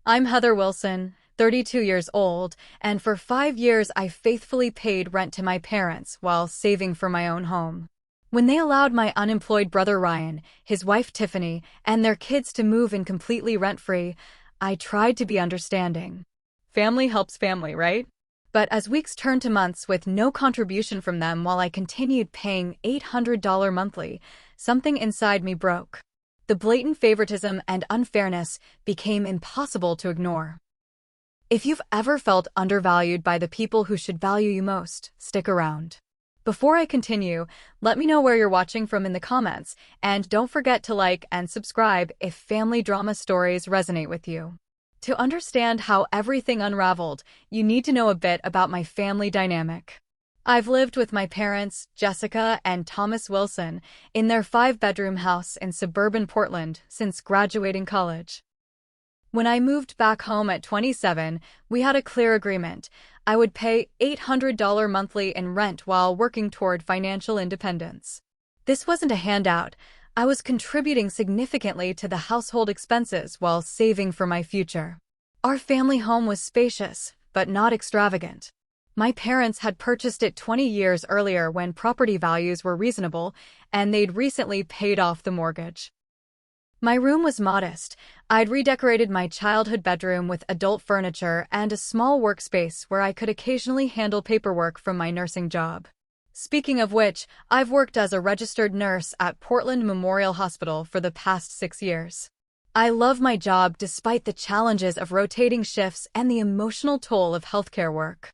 I'm Heather Wilson, 32 years old, and for 5 years I faithfully paid rent to my parents while saving for my own home. When they allowed my unemployed brother Ryan, his wife Tiffany, and their kids to move in completely rent-free, I tried to be understanding. Family helps family, right? But as weeks turned to months with no contribution from them while I continued paying $800 monthly, something inside me broke. The blatant favoritism and unfairness became impossible to ignore. If you've ever felt undervalued by the people who should value you most, stick around. Before I continue, let me know where you're watching from in the comments, and don't forget to like and subscribe if family drama stories resonate with you. To understand how everything unraveled, you need to know a bit about my family dynamic. I've lived with my parents, Jessica and Thomas Wilson, in their 5-bedroom house in suburban Portland since graduating college. When I moved back home at 27, we had a clear agreement. I would pay $800 monthly in rent while working toward financial independence. This wasn't a handout. I was contributing significantly to the household expenses while saving for my future. Our family home was spacious, but not extravagant. My parents had purchased it 20 years earlier when property values were reasonable, and they'd recently paid off the mortgage. My room was modest. I'd redecorated my childhood bedroom with adult furniture and a small workspace where I could occasionally handle paperwork from my nursing job. Speaking of which, I've worked as a registered nurse at Portland Memorial Hospital for the past 6 years. I love my job despite the challenges of rotating shifts and the emotional toll of healthcare work.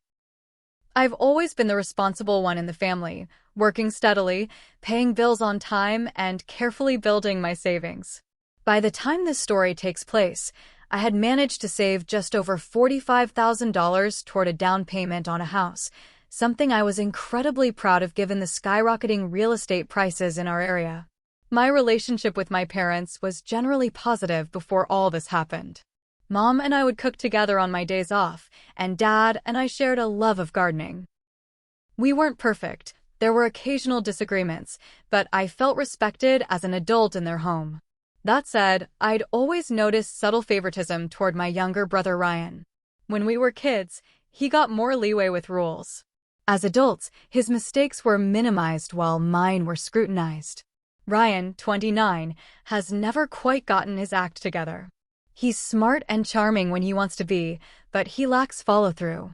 I've always been the responsible one in the family, working steadily, paying bills on time, and carefully building my savings. By the time this story takes place, I had managed to save just over $45,000 toward a down payment on a house, something I was incredibly proud of given the skyrocketing real estate prices in our area. My relationship with my parents was generally positive before all this happened. Mom and I would cook together on my days off, and Dad and I shared a love of gardening. We weren't perfect. There were occasional disagreements, but I felt respected as an adult in their home. That said, I'd always noticed subtle favoritism toward my younger brother Ryan. When we were kids, he got more leeway with rules. As adults, his mistakes were minimized while mine were scrutinized. Ryan, 29, has never quite gotten his act together. He's smart and charming when he wants to be, but he lacks follow-through.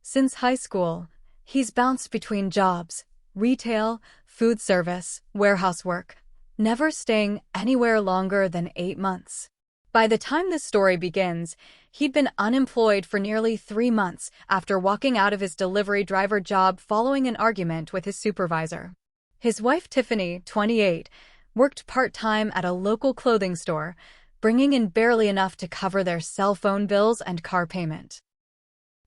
Since high school, he's bounced between jobs, retail, food service, warehouse work, never staying anywhere longer than 8 months. By the time this story begins, he'd been unemployed for nearly 3 months after walking out of his delivery driver job following an argument with his supervisor. His wife Tiffany, 28, worked part-time at a local clothing store, bringing in barely enough to cover their cell phone bills and car payment.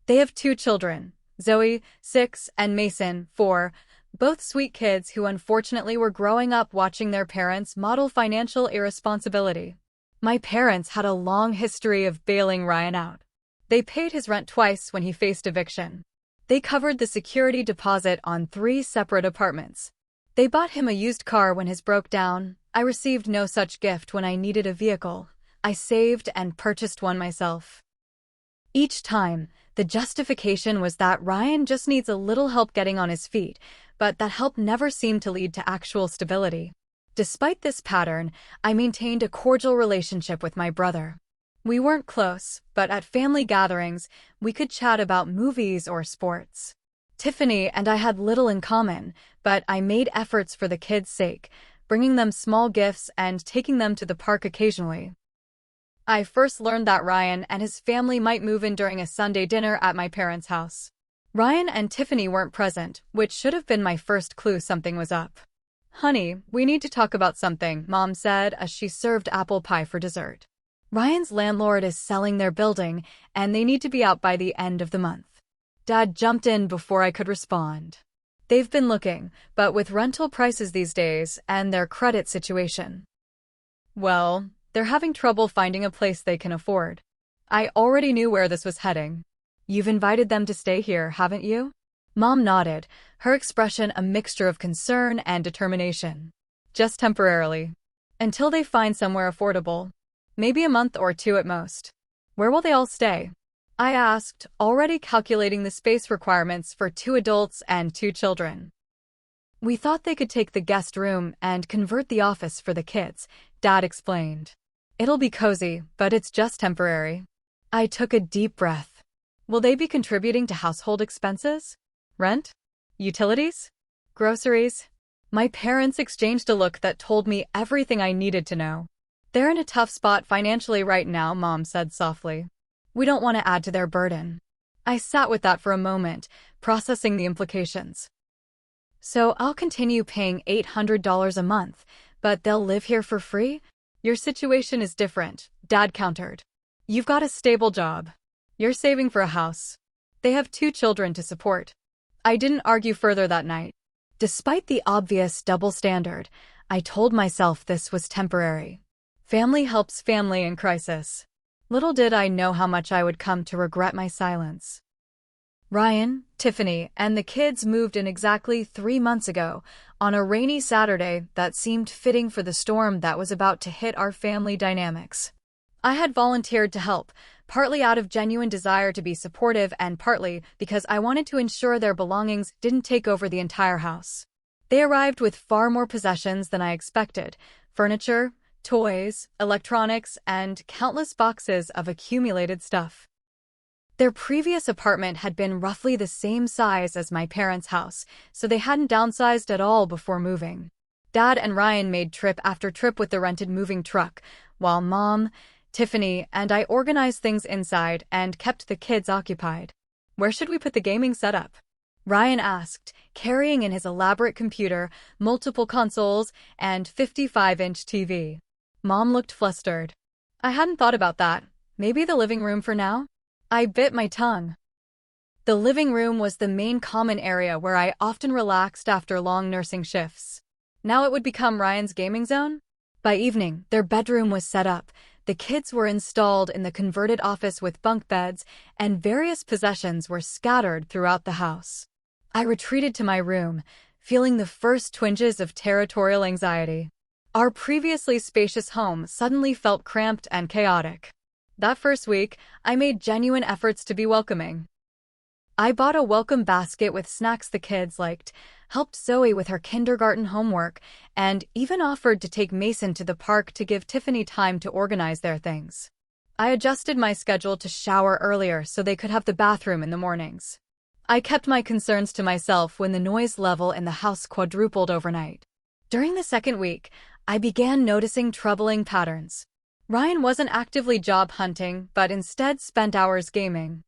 They have 2 children, Zoe, 6, and Mason, 4, both sweet kids who unfortunately were growing up watching their parents model financial irresponsibility. My parents had a long history of bailing Ryan out. They paid his rent twice when he faced eviction. They covered the security deposit on 3 separate apartments. They bought him a used car when his broke down. I received no such gift when I needed a vehicle. I saved and purchased one myself. Each time, the justification was that Ryan just needs a little help getting on his feet, but that help never seemed to lead to actual stability. Despite this pattern, I maintained a cordial relationship with my brother. We weren't close, but at family gatherings, we could chat about movies or sports. Tiffany and I had little in common, but I made efforts for the kids' sake, bringing them small gifts and taking them to the park occasionally. I first learned that Ryan and his family might move in during a Sunday dinner at my parents' house. Ryan and Tiffany weren't present, which should have been my first clue something was up. "Honey, we need to talk about something," Mom said as she served apple pie for dessert. "Ryan's landlord is selling their building, and they need to be out by the end of the month." Dad jumped in before I could respond. "They've been looking, but with rental prices these days and their credit situation, well, they're having trouble finding a place they can afford." I already knew where this was heading. "You've invited them to stay here, haven't you?" Mom nodded, her expression a mixture of concern and determination. "Just temporarily. Until they find somewhere affordable. Maybe a month or 2 at most." Where will they all stay? I asked, already calculating the space requirements for 2 adults and 2 children. We thought they could take the guest room and convert the office for the kids, Dad explained. It'll be cozy, but it's just temporary. I took a deep breath. Will they be contributing to household expenses? Rent? Utilities? Groceries? My parents exchanged a look that told me everything I needed to know. They're in a tough spot financially right now, Mom said softly. We don't want to add to their burden. I sat with that for a moment, processing the implications. So I'll continue paying $800 a month, but they'll live here for free? Your situation is different, Dad countered. You've got a stable job. You're saving for a house. They have 2 children to support. I didn't argue further that night. Despite the obvious double standard, I told myself this was temporary. Family helps family in crisis. Little did I know how much I would come to regret my silence. Ryan, Tiffany, and the kids moved in exactly 3 months ago, on a rainy Saturday that seemed fitting for the storm that was about to hit our family dynamics. I had volunteered to help, partly out of genuine desire to be supportive and partly because I wanted to ensure their belongings didn't take over the entire house. They arrived with far more possessions than I expected: furniture, toys, electronics, and countless boxes of accumulated stuff. Their previous apartment had been roughly the same size as my parents' house, so they hadn't downsized at all before moving. Dad and Ryan made trip after trip with the rented moving truck, while Mom, Tiffany, and I organized things inside and kept the kids occupied. Where should we put the gaming setup? Ryan asked, carrying in his elaborate computer, multiple consoles, and 55-inch TV. Mom looked flustered. I hadn't thought about that. Maybe the living room for now? I bit my tongue. The living room was the main common area where I often relaxed after long nursing shifts. Now it would become Ryan's gaming zone? By evening, their bedroom was set up. The kids were installed in the converted office with bunk beds, and various possessions were scattered throughout the house. I retreated to my room, feeling the first twinges of territorial anxiety. Our previously spacious home suddenly felt cramped and chaotic. That first week, I made genuine efforts to be welcoming. I bought a welcome basket with snacks the kids liked, helped Zoe with her kindergarten homework, and even offered to take Mason to the park to give Tiffany time to organize their things. I adjusted my schedule to shower earlier so they could have the bathroom in the mornings. I kept my concerns to myself when the noise level in the house quadrupled overnight. During the second week, I began noticing troubling patterns. Ryan wasn't actively job hunting, but instead spent hours gaming.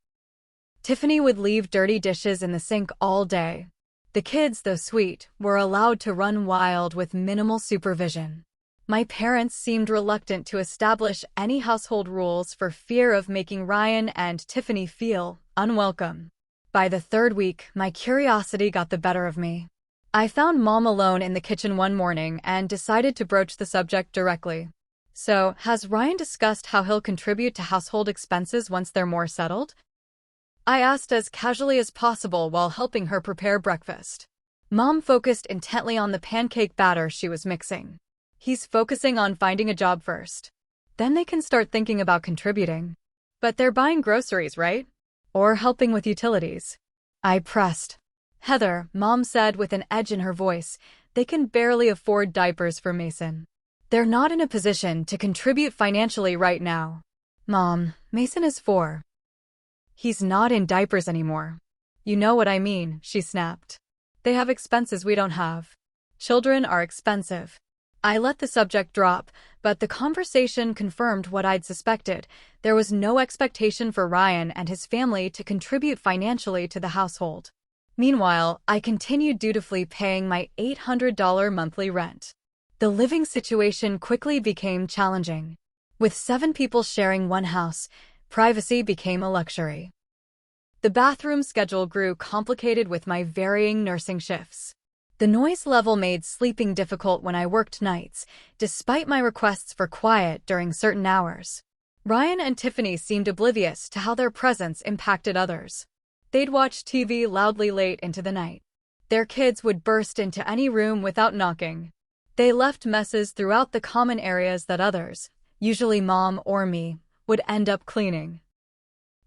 Tiffany would leave dirty dishes in the sink all day. The kids, though sweet, were allowed to run wild with minimal supervision. My parents seemed reluctant to establish any household rules for fear of making Ryan and Tiffany feel unwelcome. By the third week, my curiosity got the better of me. I found Mom alone in the kitchen one morning and decided to broach the subject directly. So, has Ryan discussed how he'll contribute to household expenses once they're more settled? I asked as casually as possible while helping her prepare breakfast. Mom focused intently on the pancake batter she was mixing. He's focusing on finding a job first. Then they can start thinking about contributing. But they're buying groceries, right? Or helping with utilities. I pressed. Heather, Mom said with an edge in her voice, they can barely afford diapers for Mason. They're not in a position to contribute financially right now. Mom, Mason is 4. He's not in diapers anymore. You know what I mean, she snapped. They have expenses we don't have. Children are expensive. I let the subject drop, but the conversation confirmed what I'd suspected. There was no expectation for Ryan and his family to contribute financially to the household. Meanwhile, I continued dutifully paying my $800 monthly rent. The living situation quickly became challenging. With 7 people sharing one house, privacy became a luxury. The bathroom schedule grew complicated with my varying nursing shifts. The noise level made sleeping difficult when I worked nights, despite my requests for quiet during certain hours. Ryan and Tiffany seemed oblivious to how their presence impacted others. They'd watch TV loudly late into the night. Their kids would burst into any room without knocking. They left messes throughout the common areas that others, usually Mom or me, would end up cleaning.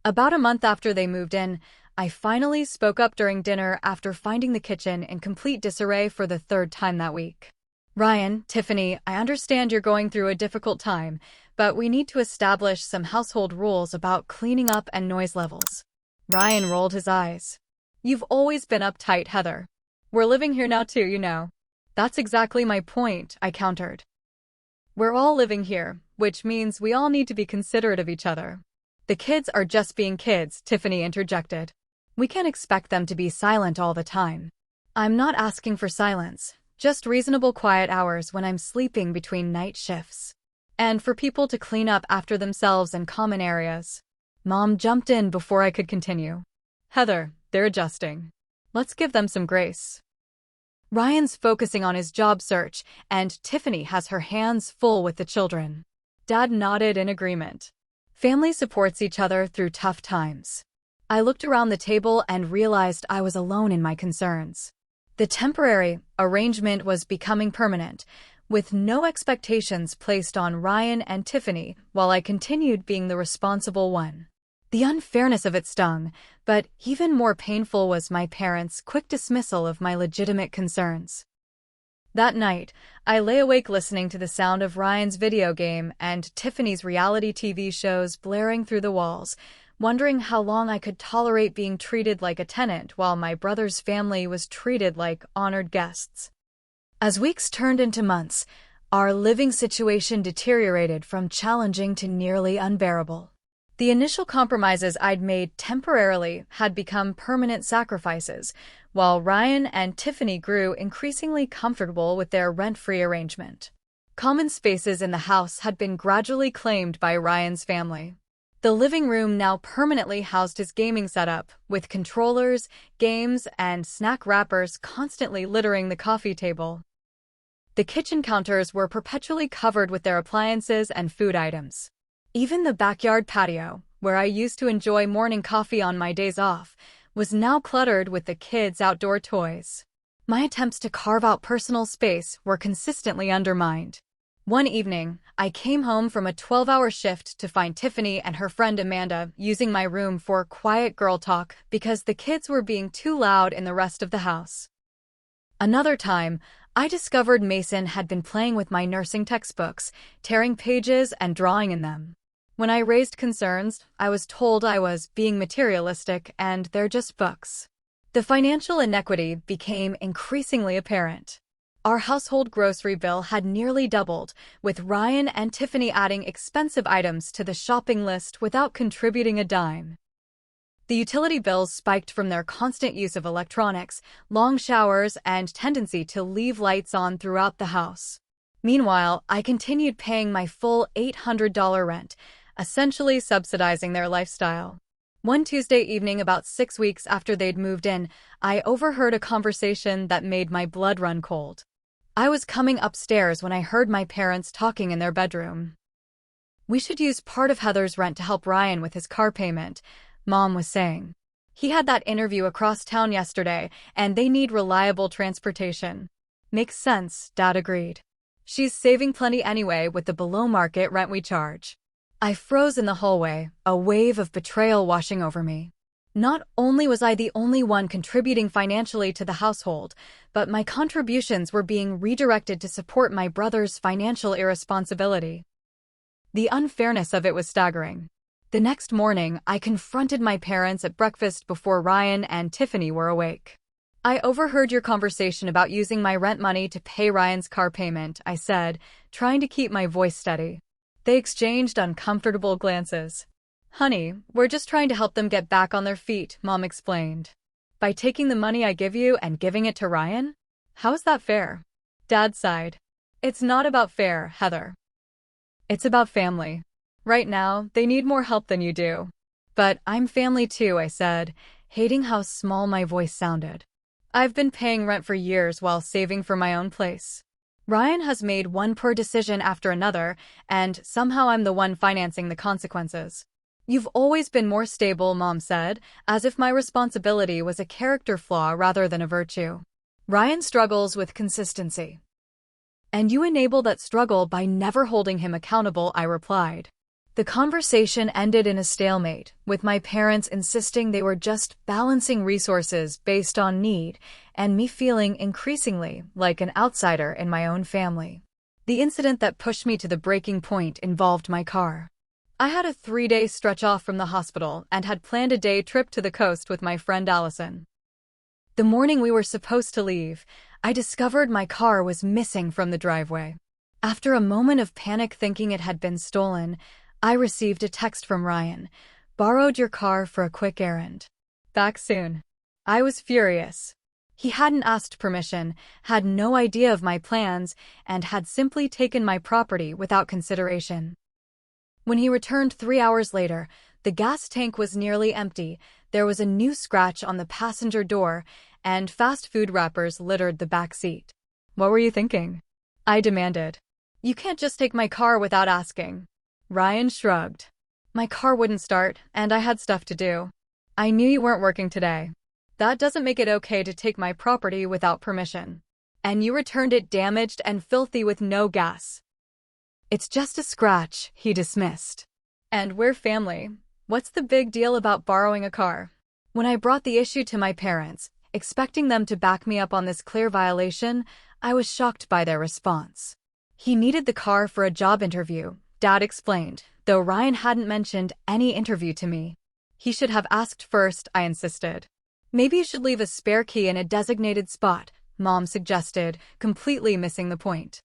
About a month after they moved in, I finally spoke up during dinner after finding the kitchen in complete disarray for the third time that week. Ryan, Tiffany, I understand you're going through a difficult time, but we need to establish some household rules about cleaning up and noise levels. Ryan rolled his eyes. You've always been uptight, Heather. We're living here now too, you know. That's exactly my point, I countered. We're all living here, which means we all need to be considerate of each other. The kids are just being kids, Tiffany interjected. We can't expect them to be silent all the time. I'm not asking for silence, just reasonable quiet hours when I'm sleeping between night shifts. And for people to clean up after themselves in common areas. Mom jumped in before I could continue. Heather, they're adjusting. Let's give them some grace. Ryan's focusing on his job search, and Tiffany has her hands full with the children. Dad nodded in agreement. Family supports each other through tough times. I looked around the table and realized I was alone in my concerns. The temporary arrangement was becoming permanent, with no expectations placed on Ryan and Tiffany while I continued being the responsible one. The unfairness of it stung, but even more painful was my parents' quick dismissal of my legitimate concerns. That night, I lay awake listening to the sound of Ryan's video game and Tiffany's reality TV shows blaring through the walls, wondering how long I could tolerate being treated like a tenant while my brother's family was treated like honored guests. As weeks turned into months, our living situation deteriorated from challenging to nearly unbearable. The initial compromises I'd made temporarily had become permanent sacrifices, while Ryan and Tiffany grew increasingly comfortable with their rent-free arrangement. Common spaces in the house had been gradually claimed by Ryan's family. The living room now permanently housed his gaming setup, with controllers, games, and snack wrappers constantly littering the coffee table. The kitchen counters were perpetually covered with their appliances and food items. Even the backyard patio, where I used to enjoy morning coffee on my days off, was now cluttered with the kids' outdoor toys. My attempts to carve out personal space were consistently undermined. One evening, I came home from a 12-hour shift to find Tiffany and her friend Amanda using my room for quiet girl talk because the kids were being too loud in the rest of the house. Another time, I discovered Mason had been playing with my nursing textbooks, tearing pages and drawing in them. When I raised concerns, I was told I was being materialistic and they're just books. The financial inequity became increasingly apparent. Our household grocery bill had nearly doubled, with Ryan and Tiffany adding expensive items to the shopping list without contributing a dime. The utility bills spiked from their constant use of electronics, long showers, and tendency to leave lights on throughout the house. Meanwhile, I continued paying my full $800 rent, essentially subsidizing their lifestyle. One Tuesday evening about 6 weeks after they'd moved in, I overheard a conversation that made my blood run cold. I was coming upstairs when I heard my parents talking in their bedroom. We should use part of Heather's rent to help Ryan with his car payment, Mom was saying. He had that interview across town yesterday, and they need reliable transportation. Makes sense, Dad agreed. She's saving plenty anyway with the below-market rent we charge. I froze in the hallway, a wave of betrayal washing over me. Not only was I the only one contributing financially to the household, but my contributions were being redirected to support my brother's financial irresponsibility. The unfairness of it was staggering. The next morning, I confronted my parents at breakfast before Ryan and Tiffany were awake. I overheard your conversation about using my rent money to pay Ryan's car payment, I said, trying to keep my voice steady. They exchanged uncomfortable glances. Honey, we're just trying to help them get back on their feet, Mom explained. By taking the money I give you and giving it to Ryan? How is that fair? Dad sighed. It's not about fair, Heather. It's about family. Right now, they need more help than you do. But I'm family too, I said, hating how small my voice sounded. I've been paying rent for years while saving for my own place. Ryan has made one poor decision after another, and somehow I'm the one financing the consequences. You've always been more stable, Mom said, as if my responsibility was a character flaw rather than a virtue. Ryan struggles with consistency. And you enable that struggle by never holding him accountable, I replied. The conversation ended in a stalemate, with my parents insisting they were just balancing resources based on need, and me feeling increasingly like an outsider in my own family. The incident that pushed me to the breaking point involved my car. I had a 3-day stretch off from the hospital and had planned a day trip to the coast with my friend Allison. The morning we were supposed to leave, I discovered my car was missing from the driveway. After a moment of panic thinking it had been stolen, I received a text from Ryan. "Borrowed your car for a quick errand. Back soon." I was furious. He hadn't asked permission, had no idea of my plans, and had simply taken my property without consideration. When he returned 3 hours later, the gas tank was nearly empty, there was a new scratch on the passenger door, and fast food wrappers littered the back seat. "What were you thinking?" I demanded. "You can't just take my car without asking." Ryan shrugged. "My car wouldn't start, and I had stuff to do. I knew you weren't working today. That doesn't make it okay to take my property without permission. And you returned it damaged and filthy with no gas." "It's just a scratch," he dismissed. "And we're family. What's the big deal about borrowing a car?" When I brought the issue to my parents, expecting them to back me up on this clear violation, I was shocked by their response. "He needed the car for a job interview," Dad explained, though Ryan hadn't mentioned any interview to me. "He should have asked first," I insisted. "Maybe you should leave a spare key in a designated spot," Mom suggested, completely missing the point.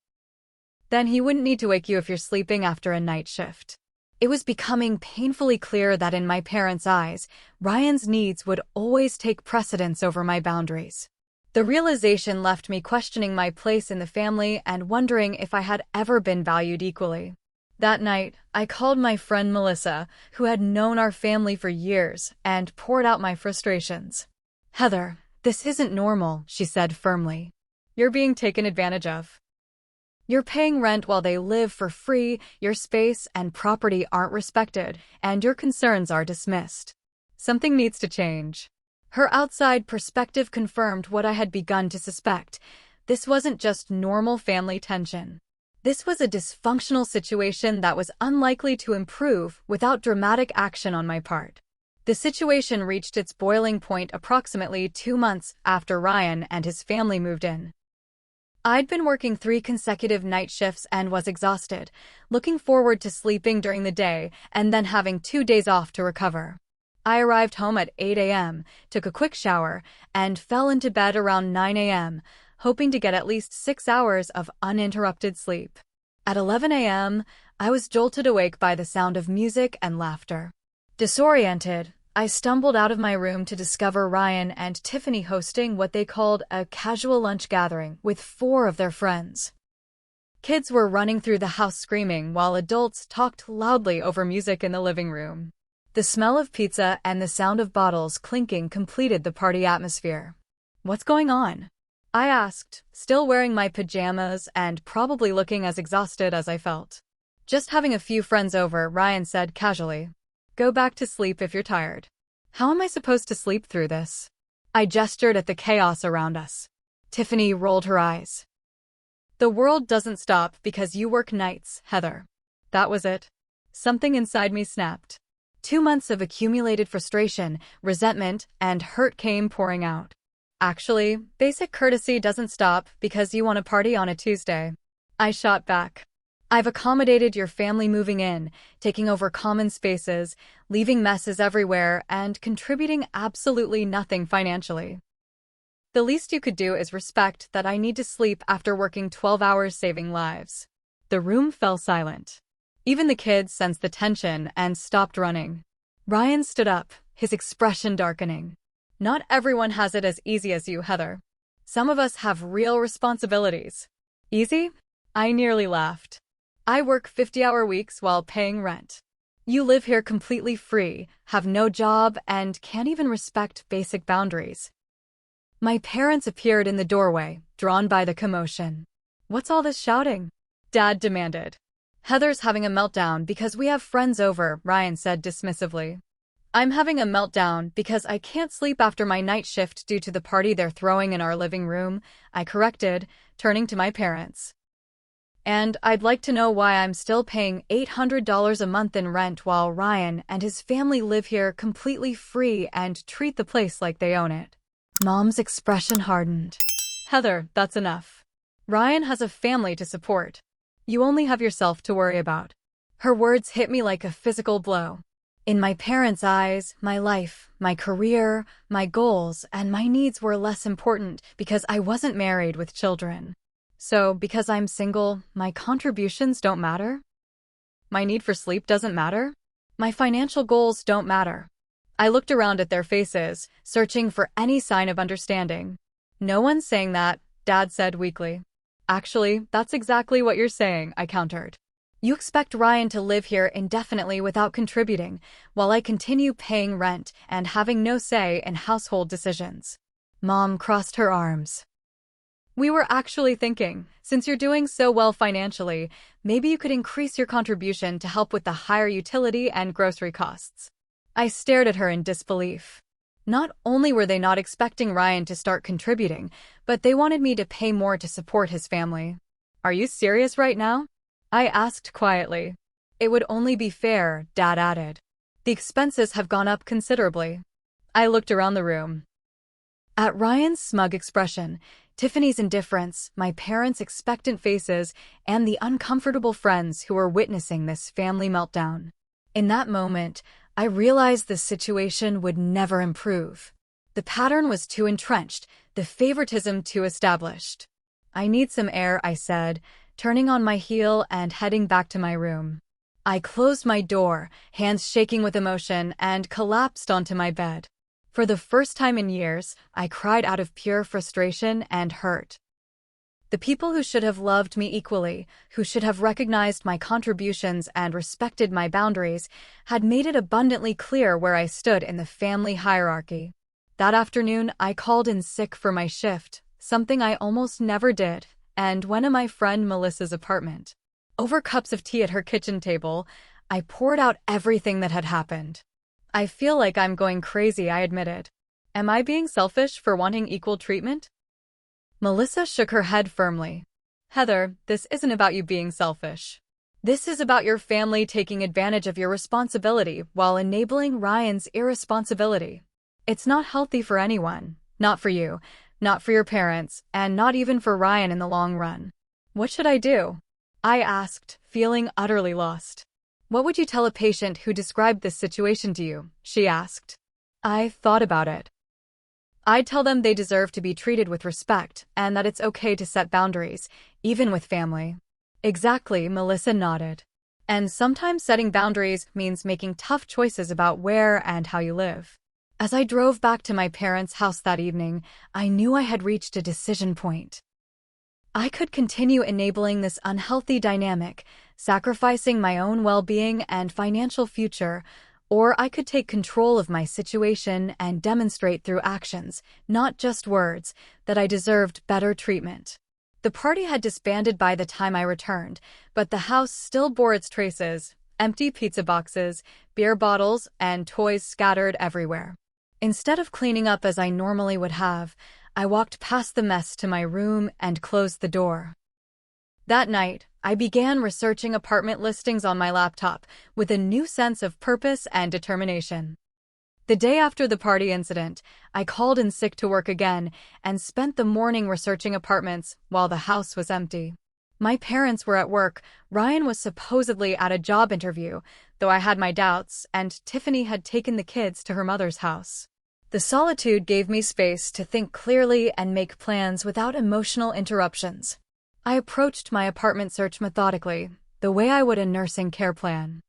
"Then he wouldn't need to wake you if you're sleeping after a night shift." It was becoming painfully clear that in my parents' eyes, Ryan's needs would always take precedence over my boundaries. The realization left me questioning my place in the family and wondering if I had ever been valued equally. That night, I called my friend Melissa, who had known our family for years, and poured out my frustrations. "Heather, this isn't normal," she said firmly. "You're being taken advantage of. You're paying rent while they live for free, your space and property aren't respected, and your concerns are dismissed. Something needs to change." Her outside perspective confirmed what I had begun to suspect. This wasn't just normal family tension. This was a dysfunctional situation that was unlikely to improve without dramatic action on my part. The situation reached its boiling point approximately 2 months after Ryan and his family moved in. I'd been working 3 consecutive night shifts and was exhausted, looking forward to sleeping during the day and then having 2 days off to recover. I arrived home at 8 a.m., took a quick shower, and fell into bed around 9 a.m., hoping to get at least 6 hours of uninterrupted sleep. At 11 a.m., I was jolted awake by the sound of music and laughter. Disoriented, I stumbled out of my room to discover Ryan and Tiffany hosting what they called a casual lunch gathering with 4 of their friends. Kids were running through the house screaming while adults talked loudly over music in the living room. The smell of pizza and the sound of bottles clinking completed the party atmosphere. "What's going on?" I asked, still wearing my pajamas and probably looking as exhausted as I felt. "Just having a few friends over," Ryan said casually. "Go back to sleep if you're tired." "How am I supposed to sleep through this?" I gestured at the chaos around us. Tiffany rolled her eyes. "The world doesn't stop because you work nights, Heather." That was it. Something inside me snapped. 2 months of accumulated frustration, resentment, and hurt came pouring out. "Actually, basic courtesy doesn't stop because you want to party on a Tuesday." I shot back. "I've accommodated your family moving in, taking over common spaces, leaving messes everywhere, and contributing absolutely nothing financially. The least you could do is respect that I need to sleep after working 12 hours saving lives." The room fell silent. Even the kids sensed the tension and stopped running. Ryan stood up, his expression darkening. "Not everyone has it as easy as you, Heather. Some of us have real responsibilities." "Easy?" I nearly laughed. "I work 50-hour weeks while paying rent. You live here completely free, have no job, and can't even respect basic boundaries." My parents appeared in the doorway, drawn by the commotion. "What's all this shouting?" Dad demanded. "Heather's having a meltdown because we have friends over," Ryan said dismissively. "I'm having a meltdown because I can't sleep after my night shift due to the party they're throwing in our living room," I corrected, turning to my parents. And I'd like to know why I'm still paying $800 a month in rent while Ryan and his family live here completely free and treat the place like they own it. Mom's expression hardened. Heather, that's enough. Ryan has a family to support. You only have yourself to worry about. Her words hit me like a physical blow. In my parents' eyes, my life, my career, my goals, and my needs were less important because I wasn't married with children. So, because I'm single, my contributions don't matter? My need for sleep doesn't matter? My financial goals don't matter. I looked around at their faces, searching for any sign of understanding. No one's saying that, Dad said weakly. Actually, that's exactly what you're saying, I countered. You expect Ryan to live here indefinitely without contributing, while I continue paying rent and having no say in household decisions. Mom crossed her arms. We were actually thinking, since you're doing so well financially, maybe you could increase your contribution to help with the higher utility and grocery costs. I stared at her in disbelief. Not only were they not expecting Ryan to start contributing, but they wanted me to pay more to support his family. Are you serious right now? I asked quietly. It would only be fair, Dad added. The expenses have gone up considerably. I looked around the room. At Ryan's smug expression, Tiffany's indifference, my parents' expectant faces, and the uncomfortable friends who were witnessing this family meltdown. In that moment, I realized the situation would never improve. The pattern was too entrenched, the favoritism too established. I need some air, I said, turning on my heel and heading back to my room. I closed my door, hands shaking with emotion, and collapsed onto my bed. For the first time in years, I cried out of pure frustration and hurt. The people who should have loved me equally, who should have recognized my contributions and respected my boundaries, had made it abundantly clear where I stood in the family hierarchy. That afternoon, I called in sick for my shift, something I almost never did, and went to my friend Melissa's apartment. Over cups of tea at her kitchen table, I poured out everything that had happened. I feel like I'm going crazy, I admitted. Am I being selfish for wanting equal treatment? Melissa shook her head firmly. Heather, this isn't about you being selfish. This is about your family taking advantage of your responsibility while enabling Ryan's irresponsibility. It's not healthy for anyone, not for you, not for your parents, and not even for Ryan in the long run. What should I do? I asked, feeling utterly lost. What would you tell a patient who described this situation to you? She asked. I thought about it. I'd tell them they deserve to be treated with respect and that it's okay to set boundaries, even with family. Exactly, Melissa nodded. And sometimes setting boundaries means making tough choices about where and how you live. As I drove back to my parents' house that evening, I knew I had reached a decision point. I could continue enabling this unhealthy dynamic, sacrificing my own well-being and financial future, or I could take control of my situation and demonstrate through actions, not just words, that I deserved better treatment. The party had disbanded by the time I returned, but the house still bore its traces: empty pizza boxes, beer bottles, and toys scattered everywhere. Instead of cleaning up as I normally would have, I walked past the mess to my room and closed the door. That night, I began researching apartment listings on my laptop with a new sense of purpose and determination. The day after the party incident, I called in sick to work again and spent the morning researching apartments while the house was empty. My parents were at work, Ryan was supposedly at a job interview, though I had my doubts, and Tiffany had taken the kids to her mother's house. The solitude gave me space to think clearly and make plans without emotional interruptions. I approached my apartment search methodically, the way I would a nursing care plan.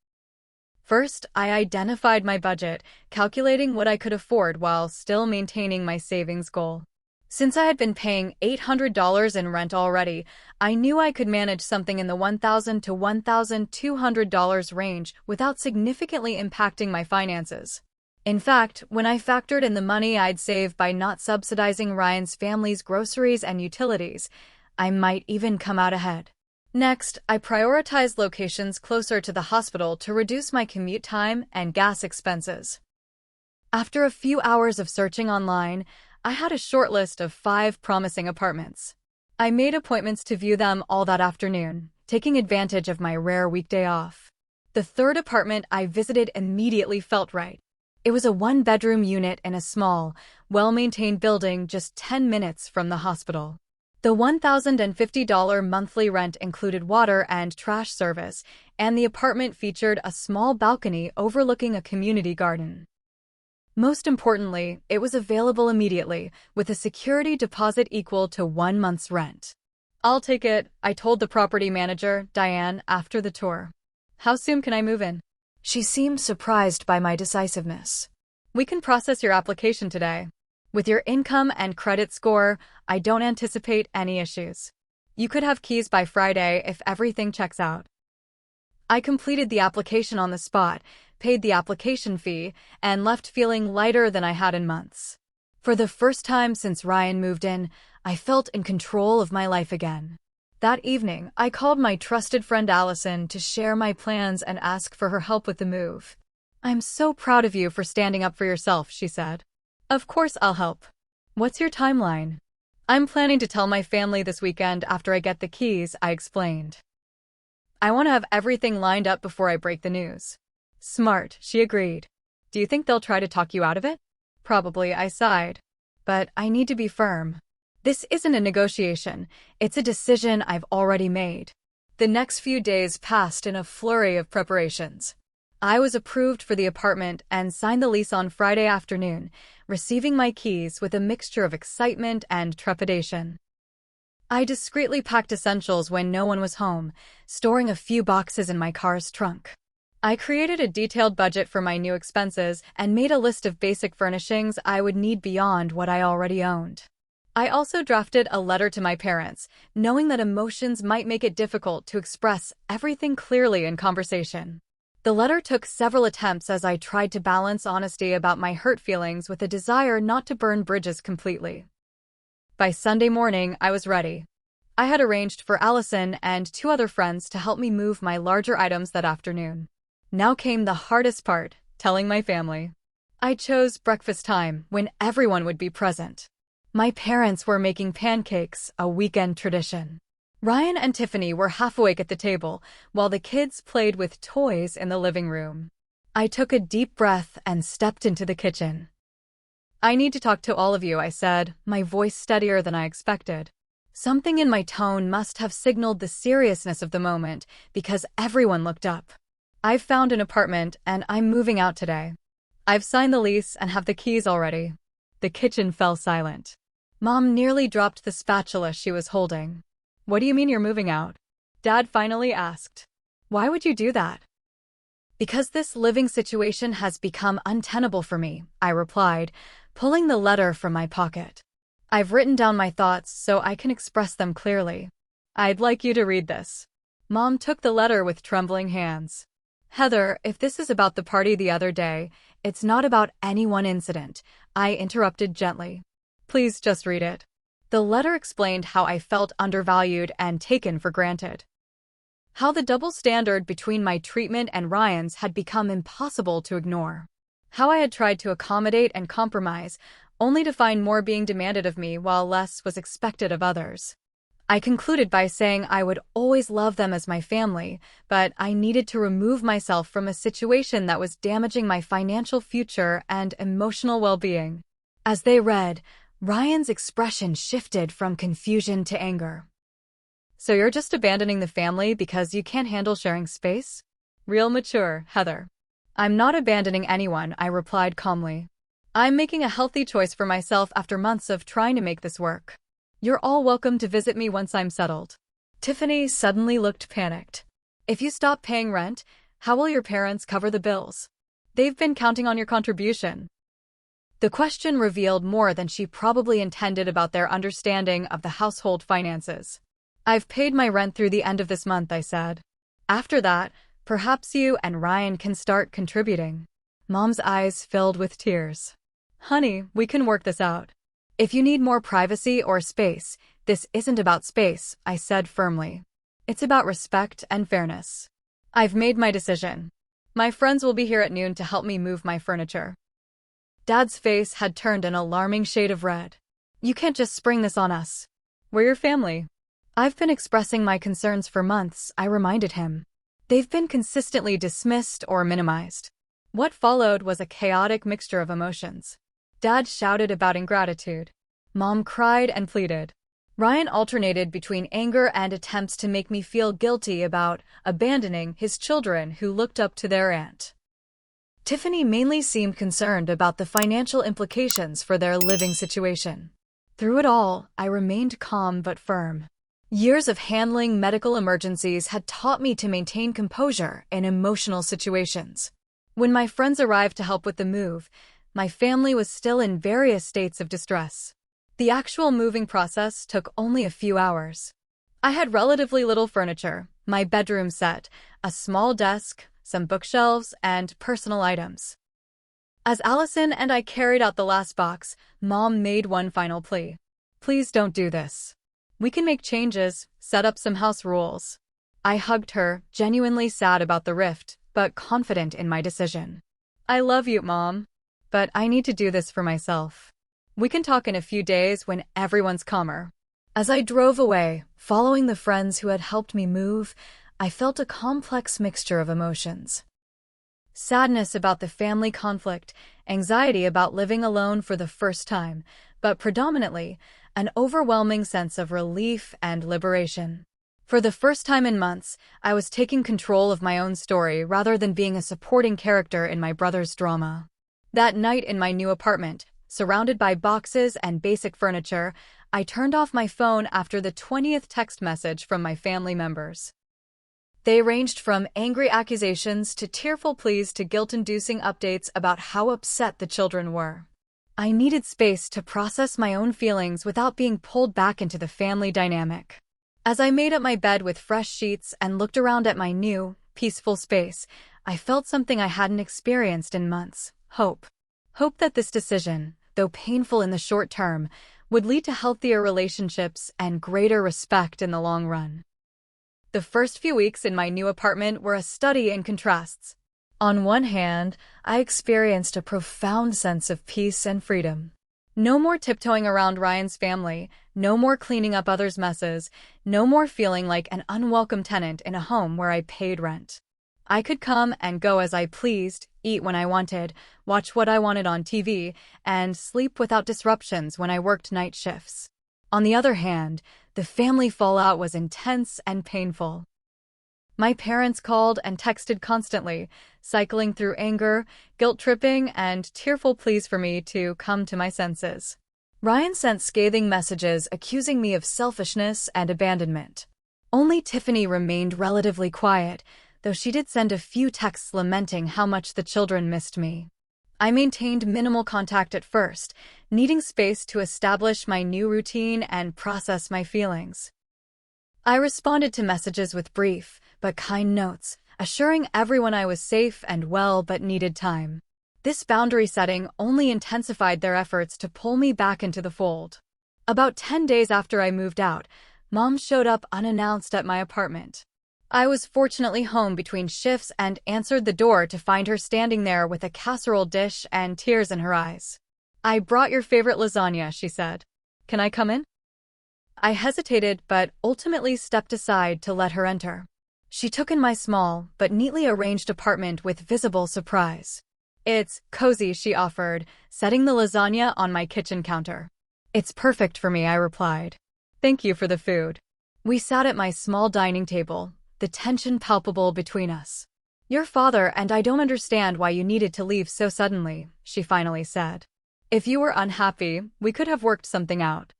First, I identified my budget, calculating what I could afford while still maintaining my savings goal. Since I had been paying $800 in rent already, I knew I could manage something in the $1,000 to $1,200 range without significantly impacting my finances. In fact, when I factored in the money I'd save by not subsidizing Ryan's family's groceries and utilities, I might even come out ahead. Next, I prioritized locations closer to the hospital to reduce my commute time and gas expenses. After a few hours of searching online, I had a short list of 5 promising apartments. I made appointments to view them all that afternoon, taking advantage of my rare weekday off. The third apartment I visited immediately felt right. It was a one-bedroom unit in a small, well-maintained building just 10 minutes from the hospital. The $1,050 monthly rent included water and trash service, and the apartment featured a small balcony overlooking a community garden. Most importantly, it was available immediately, with a security deposit equal to 1 month's rent. "I'll take it," I told the property manager, Diane, after the tour. "How soon can I move in?" She seemed surprised by my decisiveness. "We can process your application today. With your income and credit score, I don't anticipate any issues. You could have keys by Friday if everything checks out." I completed the application on the spot, paid the application fee, and left feeling lighter than I had in months. For the first time since Ryan moved in, I felt in control of my life again. That evening, I called my trusted friend Allison to share my plans and ask for her help with the move. "I'm so proud of you for standing up for yourself," she said. "Of course I'll help. What's your timeline?" "I'm planning to tell my family this weekend after I get the keys," I explained. "I want to have everything lined up before I break the news." "Smart," she agreed. "Do you think they'll try to talk you out of it?" "Probably," I sighed. "But I need to be firm. This isn't a negotiation, it's a decision I've already made." The next few days passed in a flurry of preparations. I was approved for the apartment and signed the lease on Friday afternoon, receiving my keys with a mixture of excitement and trepidation. I discreetly packed essentials when no one was home, storing a few boxes in my car's trunk. I created a detailed budget for my new expenses and made a list of basic furnishings I would need beyond what I already owned. I also drafted a letter to my parents, knowing that emotions might make it difficult to express everything clearly in conversation. The letter took several attempts as I tried to balance honesty about my hurt feelings with a desire not to burn bridges completely. By Sunday morning, I was ready. I had arranged for Allison and 2 other friends to help me move my larger items that afternoon. Now came the hardest part, telling my family. I chose breakfast time, when everyone would be present. My parents were making pancakes, a weekend tradition. Ryan and Tiffany were half awake at the table, while the kids played with toys in the living room. I took a deep breath and stepped into the kitchen. "I need to talk to all of you," I said, my voice steadier than I expected. Something in my tone must have signaled the seriousness of the moment, because everyone looked up. "I've found an apartment, and I'm moving out today. I've signed the lease and have the keys already." The kitchen fell silent. Mom nearly dropped the spatula she was holding. "What do you mean you're moving out?" Dad finally asked. "Why would you do that?" "Because this living situation has become untenable for me," I replied, pulling the letter from my pocket. "I've written down my thoughts so I can express them clearly. I'd like you to read this." Mom took the letter with trembling hands. "Heather, if this is about the party the other day, it's not about any one incident," I interrupted gently. "Please just read it." The letter explained how I felt undervalued and taken for granted. How the double standard between my treatment and Ryan's had become impossible to ignore. How I had tried to accommodate and compromise, only to find more being demanded of me while less was expected of others. I concluded by saying I would always love them as my family, but I needed to remove myself from a situation that was damaging my financial future and emotional well-being. As they read, Ryan's expression shifted from confusion to anger. "So you're just abandoning the family because you can't handle sharing space? Real mature, Heather." "I'm not abandoning anyone," I replied calmly. "I'm making a healthy choice for myself after months of trying to make this work. You're all welcome to visit me once I'm settled." Tiffany suddenly looked panicked. "If you stop paying rent, how will your parents cover the bills? They've been counting on your contribution." The question revealed more than she probably intended about their understanding of the household finances. "I've paid my rent through the end of this month," I said. "After that, perhaps you and Ryan can start contributing." Mom's eyes filled with tears. "Honey, we can work this out. If you need more privacy or space, this isn't about space," I said firmly. "It's about respect and fairness. I've made my decision. My friends will be here at noon to help me move my furniture." Dad's face had turned an alarming shade of red. "You can't just spring this on us. We're your family." I've been expressing my concerns for months, I reminded him. They've been consistently dismissed or minimized. What followed was a chaotic mixture of emotions. Dad shouted about ingratitude. Mom cried and pleaded. Ryan alternated between anger and attempts to make me feel guilty about abandoning his children who looked up to their aunt. Tiffany mainly seemed concerned about the financial implications for their living situation. Through it all, I remained calm but firm. Years of handling medical emergencies had taught me to maintain composure in emotional situations. When my friends arrived to help with the move, my family was still in various states of distress. The actual moving process took only a few hours. I had relatively little furniture, my bedroom set, a small desk, some bookshelves, and personal items. As Allison and I carried out the last box, Mom made one final plea. "Please don't do this. We can make changes, set up some house rules." I hugged her, genuinely sad about the rift, but confident in my decision. "I love you, Mom, but I need to do this for myself. We can talk in a few days when everyone's calmer." As I drove away, following the friends who had helped me move, I felt a complex mixture of emotions. Sadness about the family conflict, anxiety about living alone for the first time, but predominantly, an overwhelming sense of relief and liberation. For the first time in months, I was taking control of my own story rather than being a supporting character in my brother's drama. That night in my new apartment, surrounded by boxes and basic furniture, I turned off my phone after the 20th text message from my family members. They ranged from angry accusations to tearful pleas to guilt-inducing updates about how upset the children were. I needed space to process my own feelings without being pulled back into the family dynamic. As I made up my bed with fresh sheets and looked around at my new, peaceful space, I felt something I hadn't experienced in months: hope. Hope that this decision, though painful in the short term, would lead to healthier relationships and greater respect in the long run. The first few weeks in my new apartment were a study in contrasts. On one hand, I experienced a profound sense of peace and freedom. No more tiptoeing around Ryan's family, no more cleaning up others' messes, no more feeling like an unwelcome tenant in a home where I paid rent. I could come and go as I pleased, eat when I wanted, watch what I wanted on TV, and sleep without disruptions when I worked night shifts. On the other hand, the family fallout was intense and painful. My parents called and texted constantly, cycling through anger, guilt-tripping, and tearful pleas for me to come to my senses. Ryan sent scathing messages accusing me of selfishness and abandonment. Only Tiffany remained relatively quiet, though she did send a few texts lamenting how much the children missed me. I maintained minimal contact at first, needing space to establish my new routine and process my feelings. I responded to messages with brief, but kind notes, assuring everyone I was safe and well but needed time. This boundary setting only intensified their efforts to pull me back into the fold. About 10 days after I moved out, Mom showed up unannounced at my apartment. I was fortunately home between shifts and answered the door to find her standing there with a casserole dish and tears in her eyes. "I brought your favorite lasagna," she said. "Can I come in?" I hesitated but ultimately stepped aside to let her enter. She took in my small but neatly arranged apartment with visible surprise. "It's cozy," she offered, setting the lasagna on my kitchen counter. "It's perfect for me," I replied. "Thank you for the food." We sat at my small dining table, the tension palpable between us. "Your father and I don't understand why you needed to leave so suddenly," she finally said. "If you were unhappy, we could have worked something out."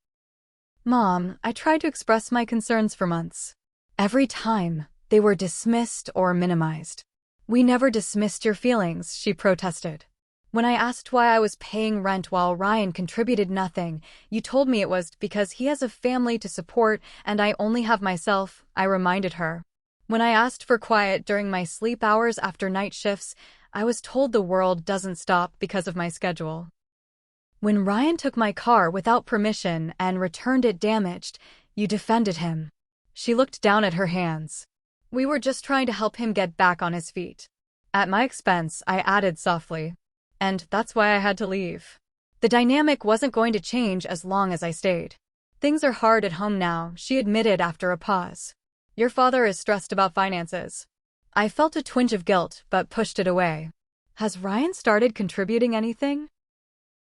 "Mom, I tried to express my concerns for months. Every time, they were dismissed or minimized." "We never dismissed your feelings," she protested. "When I asked why I was paying rent while Ryan contributed nothing, you told me it was because he has a family to support and I only have myself," I reminded her. "When I asked for quiet during my sleep hours after night shifts, I was told the world doesn't stop because of my schedule. When Ryan took my car without permission and returned it damaged, you defended him." She looked down at her hands. "We were just trying to help him get back on his feet." "At my expense," I added softly. "And that's why I had to leave." The dynamic wasn't going to change as long as I stayed. Things are hard at home now, she admitted after a pause. Your father is stressed about finances. I felt a twinge of guilt, but pushed it away. Has Ryan started contributing anything?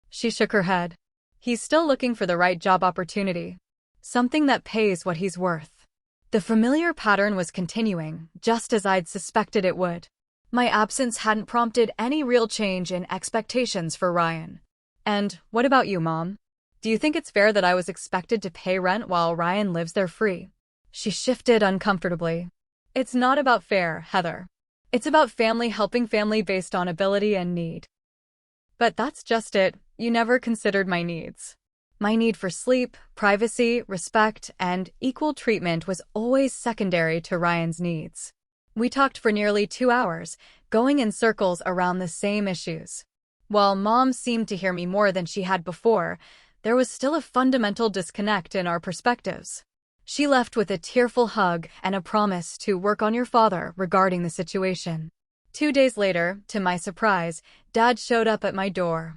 She shook her head. He's still looking for the right job opportunity. Something that pays what he's worth. The familiar pattern was continuing, just as I'd suspected it would. My absence hadn't prompted any real change in expectations for Ryan. And what about you, Mom? Do you think it's fair that I was expected to pay rent while Ryan lives there free? She shifted uncomfortably. It's not about fair, Heather. It's about family helping family based on ability and need. But that's just it. You never considered my needs. My need for sleep, privacy, respect, and equal treatment was always secondary to Ryan's needs. We talked for nearly 2 hours, going in circles around the same issues. While Mom seemed to hear me more than she had before, there was still a fundamental disconnect in our perspectives. She left with a tearful hug and a promise to work on your father regarding the situation. 2 days later, to my surprise, Dad showed up at my door.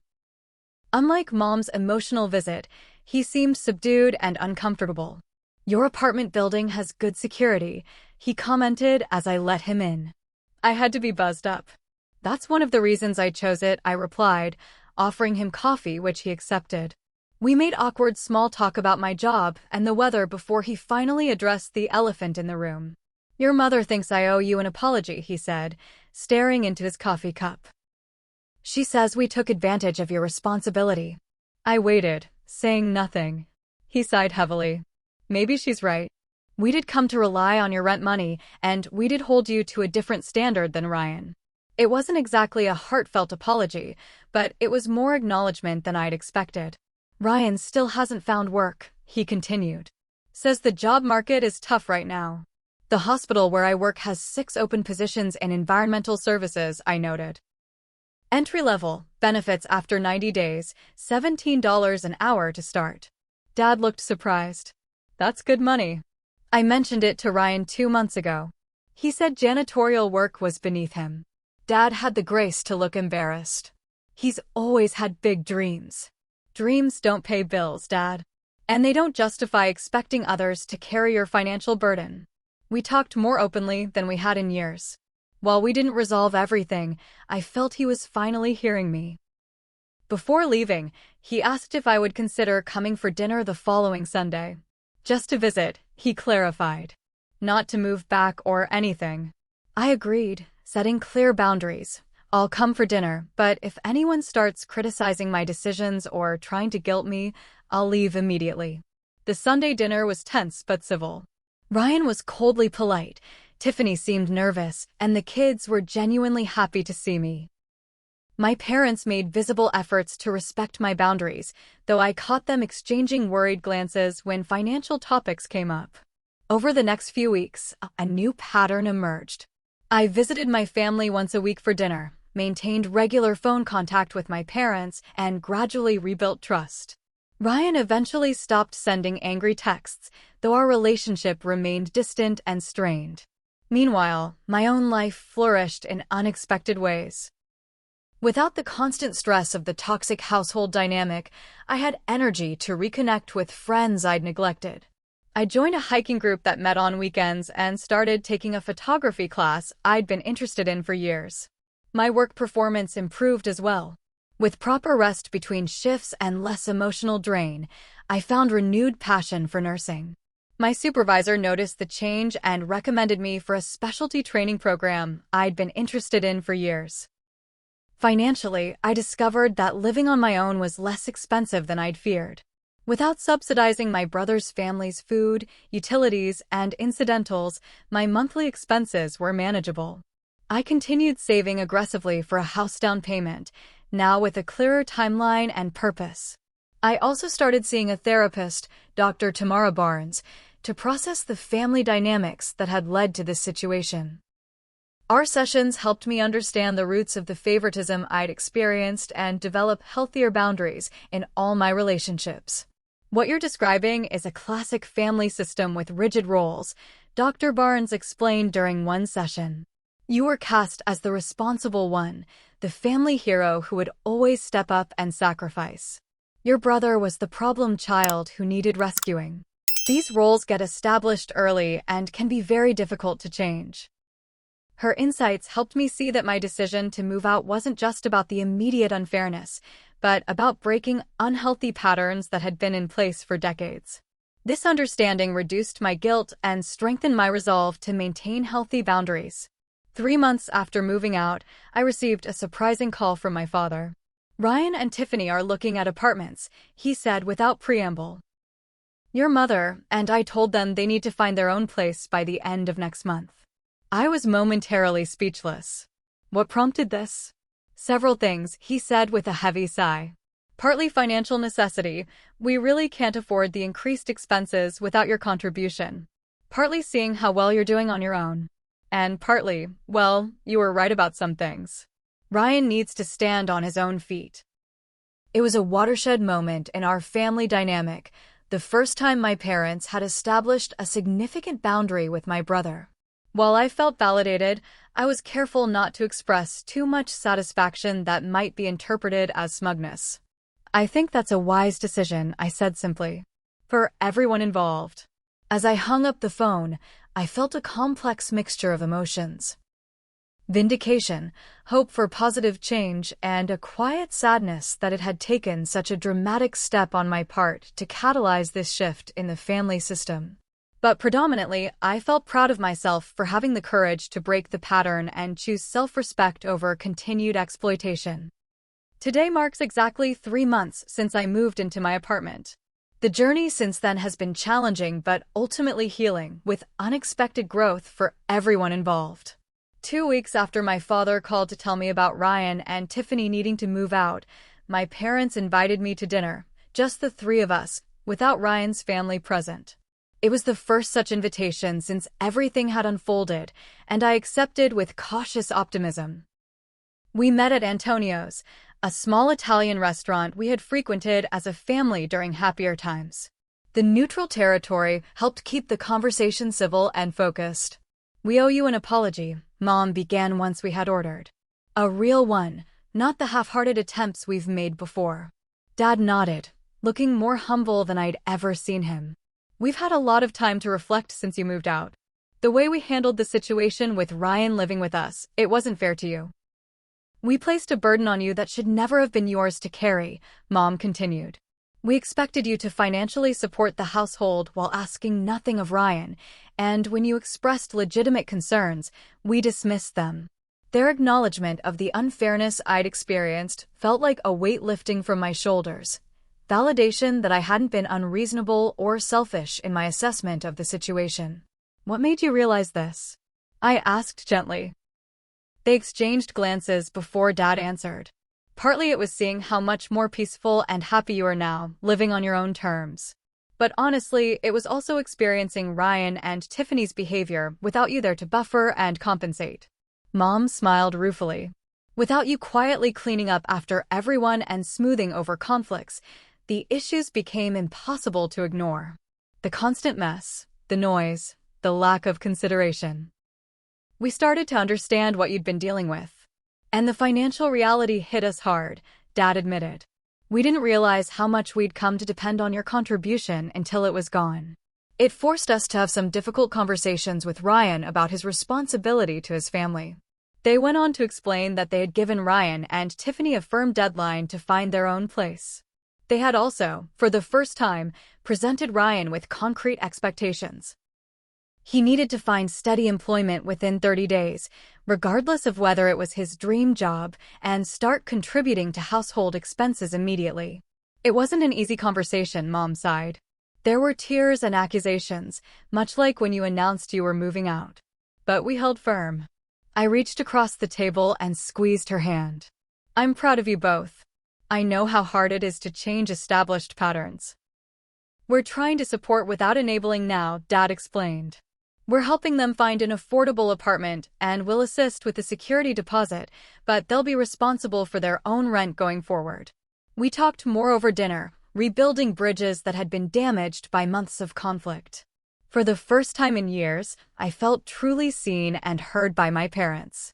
Unlike Mom's emotional visit, he seemed subdued and uncomfortable. Your apartment building has good security, he commented as I let him in. I had to be buzzed up. That's one of the reasons I chose it, I replied, offering him coffee, which he accepted. We made awkward small talk about my job and the weather before he finally addressed the elephant in the room. Your mother thinks I owe you an apology, he said, staring into his coffee cup. She says we took advantage of your responsibility. I waited, saying nothing. He sighed heavily. Maybe she's right. We did come to rely on your rent money, and we did hold you to a different standard than Ryan. It wasn't exactly a heartfelt apology, but it was more acknowledgement than I'd expected. Ryan still hasn't found work, he continued. Says the job market is tough right now. The hospital where I work has 6 open positions in environmental services, I noted. Entry-level, benefits after 90 days, $17 an hour to start. Dad looked surprised. That's good money. I mentioned it to Ryan 2 months ago. He said janitorial work was beneath him. Dad had the grace to look embarrassed. He's always had big dreams. Dreams don't pay bills, Dad. And they don't justify expecting others to carry your financial burden. We talked more openly than we had in years. While we didn't resolve everything, I felt he was finally hearing me. Before leaving, he asked if I would consider coming for dinner the following Sunday. Just to visit, he clarified. Not to move back or anything. I agreed, setting clear boundaries. I'll come for dinner, but if anyone starts criticizing my decisions or trying to guilt me, I'll leave immediately. The Sunday dinner was tense but civil. Ryan was coldly polite, Tiffany seemed nervous, and the kids were genuinely happy to see me. My parents made visible efforts to respect my boundaries, though I caught them exchanging worried glances when financial topics came up. Over the next few weeks, a new pattern emerged. I visited my family once a week for dinner, maintained regular phone contact with my parents, and gradually rebuilt trust. Ryan eventually stopped sending angry texts, though our relationship remained distant and strained. Meanwhile, my own life flourished in unexpected ways. Without the constant stress of the toxic household dynamic, I had energy to reconnect with friends I'd neglected. I joined a hiking group that met on weekends and started taking a photography class I'd been interested in for years. My work performance improved as well. With proper rest between shifts and less emotional drain, I found renewed passion for nursing. My supervisor noticed the change and recommended me for a specialty training program I'd been interested in for years. Financially, I discovered that living on my own was less expensive than I'd feared. Without subsidizing my brother's family's food, utilities, and incidentals, my monthly expenses were manageable. I continued saving aggressively for a house down payment, now with a clearer timeline and purpose. I also started seeing a therapist, Dr. Tamara Barnes, to process the family dynamics that had led to this situation. Our sessions helped me understand the roots of the favoritism I'd experienced and develop healthier boundaries in all my relationships. What you're describing is a classic family system with rigid roles, Dr. Barnes explained during one session. You were cast as the responsible one, the family hero who would always step up and sacrifice. Your brother was the problem child who needed rescuing. These roles get established early and can be very difficult to change. Her insights helped me see that my decision to move out wasn't just about the immediate unfairness, but about breaking unhealthy patterns that had been in place for decades. This understanding reduced my guilt and strengthened my resolve to maintain healthy boundaries. 3 months after moving out, I received a surprising call from my father. "Ryan and Tiffany are looking at apartments," he said without preamble. "Your mother and I told them they need to find their own place by the end of next month." I was momentarily speechless. What prompted this? "Several things," he said with a heavy sigh. "Partly financial necessity. We really can't afford the increased expenses without your contribution. Partly seeing how well you're doing on your own. And partly, well, you were right about some things. Ryan needs to stand on his own feet." It was a watershed moment in our family dynamic, the first time my parents had established a significant boundary with my brother. While I felt validated, I was careful not to express too much satisfaction that might be interpreted as smugness. "I think that's a wise decision," I said simply. "For everyone involved." As I hung up the phone, I felt a complex mixture of emotions. Vindication, hope for positive change, and a quiet sadness that it had taken such a dramatic step on my part to catalyze this shift in the family system. But predominantly, I felt proud of myself for having the courage to break the pattern and choose self-respect over continued exploitation. Today marks exactly 3 months since I moved into my apartment. The journey since then has been challenging but ultimately healing, with unexpected growth for everyone involved. 2 weeks after my father called to tell me about Ryan and Tiffany needing to move out, my parents invited me to dinner, just the 3 of us, without Ryan's family present. It was the first such invitation since everything had unfolded, and I accepted with cautious optimism. We met at Antonio's, a small Italian restaurant we had frequented as a family during happier times. The neutral territory helped keep the conversation civil and focused. "We owe you an apology," Mom began once we had ordered. "A real one, not the half-hearted attempts we've made before." Dad nodded, looking more humble than I'd ever seen him. "We've had a lot of time to reflect since you moved out. The way we handled the situation with Ryan living with us, it wasn't fair to you. We placed a burden on you that should never have been yours to carry," Mom continued. "We expected you to financially support the household while asking nothing of Ryan, and when you expressed legitimate concerns, we dismissed them." Their acknowledgement of the unfairness I'd experienced felt like a weight lifting from my shoulders. Validation that I hadn't been unreasonable or selfish in my assessment of the situation. "What made you realize this?" I asked gently. They exchanged glances before Dad answered. "Partly it was seeing how much more peaceful and happy you are now, living on your own terms. But honestly, it was also experiencing Ryan and Tiffany's behavior without you there to buffer and compensate." Mom smiled ruefully. "Without you quietly cleaning up after everyone and smoothing over conflicts, the issues became impossible to ignore. The constant mess, the noise, the lack of consideration. We started to understand what you'd been dealing with. And the financial reality hit us hard," Dad admitted. "We didn't realize how much we'd come to depend on your contribution until it was gone. It forced us to have some difficult conversations with Ryan about his responsibility to his family." They went on to explain that they had given Ryan and Tiffany a firm deadline to find their own place. They had also, for the first time, presented Ryan with concrete expectations. He needed to find steady employment within 30 days, regardless of whether it was his dream job, and start contributing to household expenses immediately. It wasn't an easy conversation, Mom sighed. There were tears and accusations, much like when you announced you were moving out. But we held firm. I reached across the table and squeezed her hand. "I'm proud of you both. I know how hard it is to change established patterns. We're trying to support without enabling now," Dad explained. "We're helping them find an affordable apartment and will assist with the security deposit, but they'll be responsible for their own rent going forward." We talked more over dinner, rebuilding bridges that had been damaged by months of conflict. For the first time in years, I felt truly seen and heard by my parents.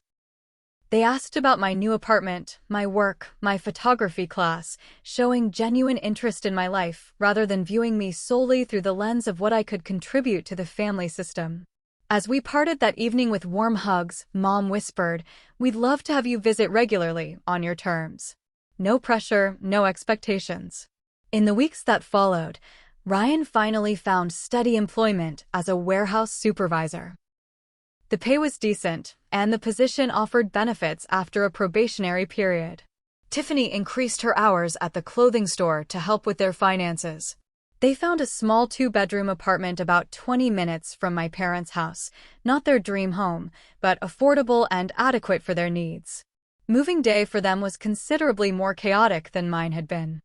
They asked about my new apartment, my work, my photography class, showing genuine interest in my life rather than viewing me solely through the lens of what I could contribute to the family system. As we parted that evening with warm hugs, Mom whispered, "We'd love to have you visit regularly, on your terms. No pressure, no expectations." In the weeks that followed, Ryan finally found steady employment as a warehouse supervisor. The pay was decent, and the position offered benefits after a probationary period. Tiffany increased her hours at the clothing store to help with their finances. They found a small 2-bedroom apartment about 20 minutes from my parents' house, not their dream home, but affordable and adequate for their needs. Moving day for them was considerably more chaotic than mine had been.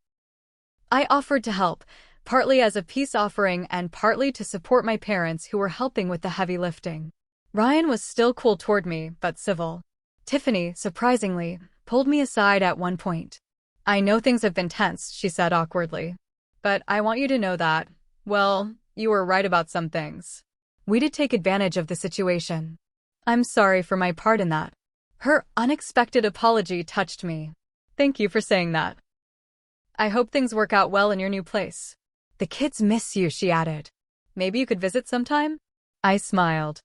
I offered to help, partly as a peace offering and partly to support my parents who were helping with the heavy lifting. Ryan was still cool toward me, but civil. Tiffany, surprisingly, pulled me aside at one point. "I know things have been tense," she said awkwardly. "But I want you to know that, well, you were right about some things. We did take advantage of the situation. I'm sorry for my part in that." Her unexpected apology touched me. "Thank you for saying that. I hope things work out well in your new place. The kids miss you," she added. "Maybe you could visit sometime?" I smiled.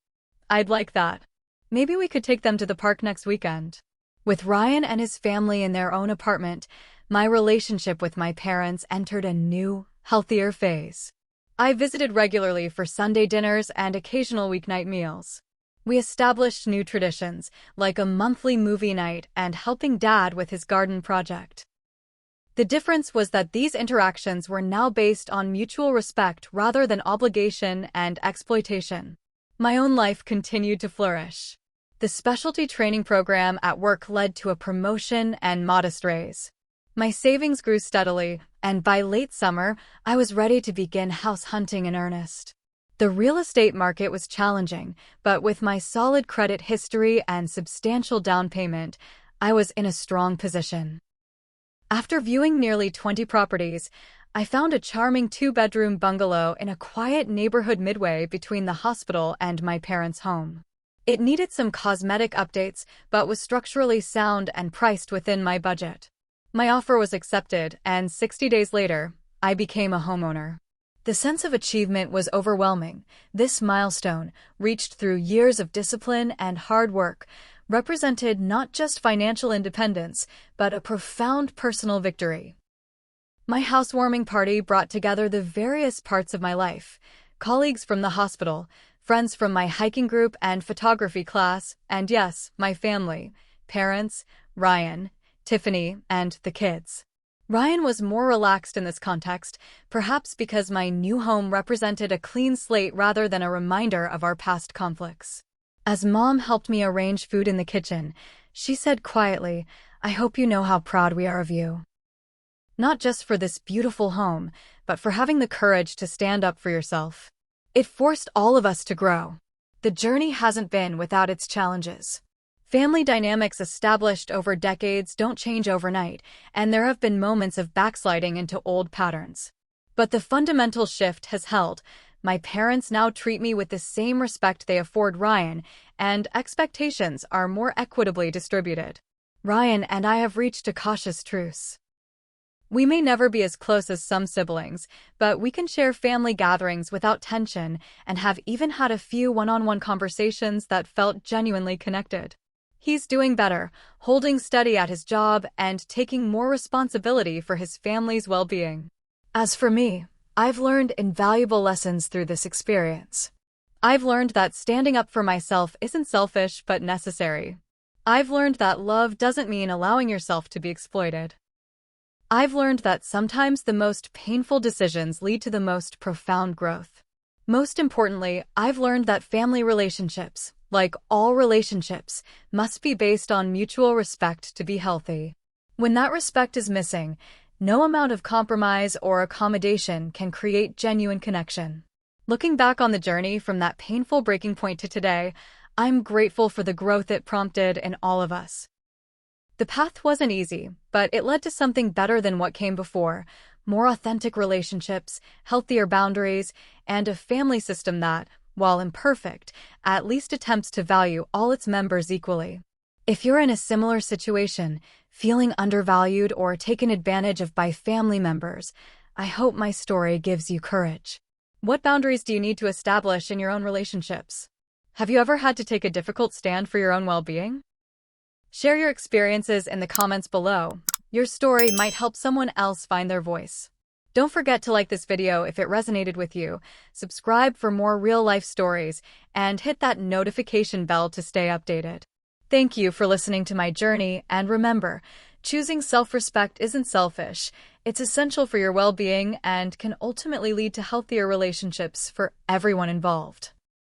"I'd like that. Maybe we could take them to the park next weekend." With Ryan and his family in their own apartment, my relationship with my parents entered a new, healthier phase. I visited regularly for Sunday dinners and occasional weeknight meals. We established new traditions, like a monthly movie night and helping Dad with his garden project. The difference was that these interactions were now based on mutual respect rather than obligation and exploitation. My own life continued to flourish. The specialty training program at work led to a promotion and modest raise. My savings grew steadily, and by late summer, I was ready to begin house hunting in earnest. The real estate market was challenging, but with my solid credit history and substantial down payment, I was in a strong position. After viewing nearly 20 properties, I found a charming 2-bedroom bungalow in a quiet neighborhood midway between the hospital and my parents' home. It needed some cosmetic updates, but was structurally sound and priced within my budget. My offer was accepted, and 60 days later, I became a homeowner. The sense of achievement was overwhelming. This milestone, reached through years of discipline and hard work, represented not just financial independence, but a profound personal victory. My housewarming party brought together the various parts of my life: colleagues from the hospital, friends from my hiking group and photography class, and yes, my family, parents, Ryan, Tiffany, and the kids. Ryan was more relaxed in this context, perhaps because my new home represented a clean slate rather than a reminder of our past conflicts. As Mom helped me arrange food in the kitchen, she said quietly, "I hope you know how proud we are of you. Not just for this beautiful home, but for having the courage to stand up for yourself." It forced all of us to grow. The journey hasn't been without its challenges. Family dynamics established over decades don't change overnight, and there have been moments of backsliding into old patterns. But the fundamental shift has held. My parents now treat me with the same respect they afford Ryan, and expectations are more equitably distributed. Ryan and I have reached a cautious truce. We may never be as close as some siblings, but we can share family gatherings without tension and have even had a few one-on-one conversations that felt genuinely connected. He's doing better, holding steady at his job and taking more responsibility for his family's well-being. As for me, I've learned invaluable lessons through this experience. I've learned that standing up for myself isn't selfish but necessary. I've learned that love doesn't mean allowing yourself to be exploited. I've learned that sometimes the most painful decisions lead to the most profound growth. Most importantly, I've learned that family relationships, like all relationships, must be based on mutual respect to be healthy. When that respect is missing, no amount of compromise or accommodation can create genuine connection. Looking back on the journey from that painful breaking point to today, I'm grateful for the growth it prompted in all of us. The path wasn't easy, but it led to something better than what came before: more authentic relationships, healthier boundaries, and a family system that, while imperfect, at least attempts to value all its members equally. If you're in a similar situation, feeling undervalued or taken advantage of by family members, I hope my story gives you courage. What boundaries do you need to establish in your own relationships? Have you ever had to take a difficult stand for your own well-being? Share your experiences in the comments below. Your story might help someone else find their voice. Don't forget to like this video if it resonated with you, subscribe for more real-life stories, and hit that notification bell to stay updated. Thank you for listening to my journey, and remember, choosing self-respect isn't selfish. It's essential for your well-being and can ultimately lead to healthier relationships for everyone involved.